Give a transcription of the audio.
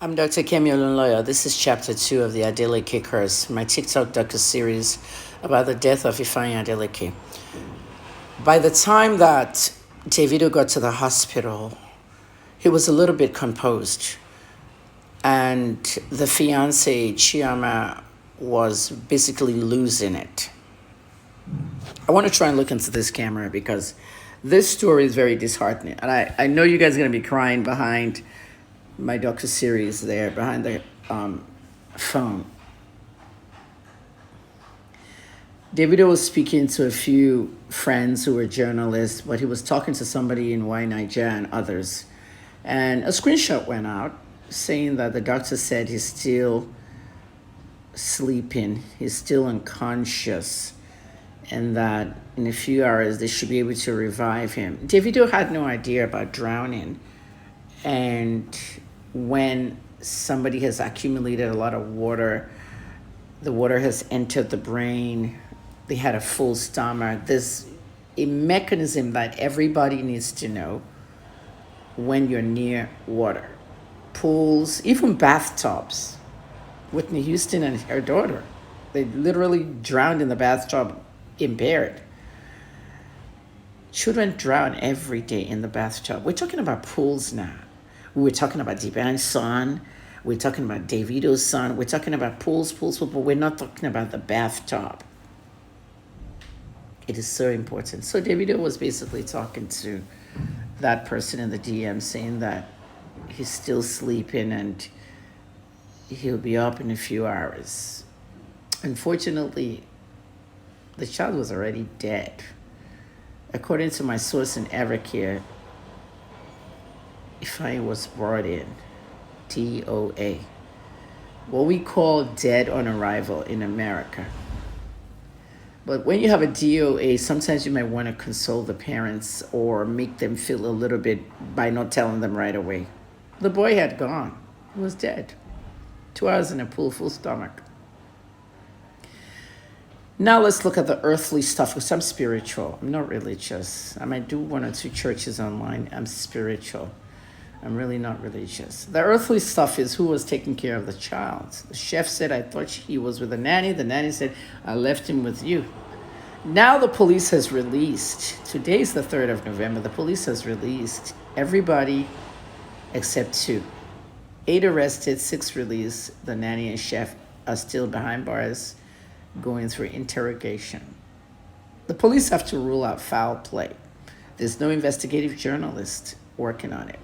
I'm Dr. Kemi Olunloyo. This is chapter 2 of the Adeleke Curse, my TikTok docu-series about the death of Ifeanyi Adeleke. By the time that Davido got to the hospital, he was a little bit composed. And the fiancée, Chioma, was basically losing it. I want to try and look into this camera because this story is very disheartening. And I know you guys are going to be crying behind my docu-series there, behind the phone. Davido was speaking to a few friends who were journalists, but he was talking to somebody in Nigeria and others. And a screenshot went out saying that the doctor said he's still sleeping, he's still unconscious, and that in a few hours they should be able to revive him. Davido had no idea about drowning. And when somebody has accumulated a lot of water, the water has entered the brain, they had a full stomach. There's a mechanism that everybody needs to know when you're near water. Pools, even bathtubs. Whitney Houston and her daughter, they literally drowned in the bathtub impaired. Children drown every day in the bathtub. We're talking about pools now. We were talking about D'Banj's son. We're talking about Davido's son. We're talking about pools, but we're not talking about the bathtub. It is so important. So Davido was basically talking to that person in the DM saying that he's still sleeping and he'll be up in a few hours. Unfortunately, the child was already dead. According to my source in Evercare, Ifeanyi was brought in, DOA, what we call dead on arrival in America. But when you have a DOA, sometimes you might want to console the parents or make them feel a little bit by not telling them right away. The boy had gone. He was dead. 2 hours in a pool, full stomach. Now let's look at the earthly stuff, because I'm spiritual. I'm not religious. I might do 1 or 2 churches online. I'm spiritual. I'm really not religious. The earthly stuff is who was taking care of the child. The chef said, I thought he was with a nanny. The nanny said, I left him with you. Now the police has released, today's the 3rd of November, the police has released everybody except 2. 8 arrested, 6 released. The nanny and chef are still behind bars going through interrogation. The police have to rule out foul play. There's no investigative journalist working on it.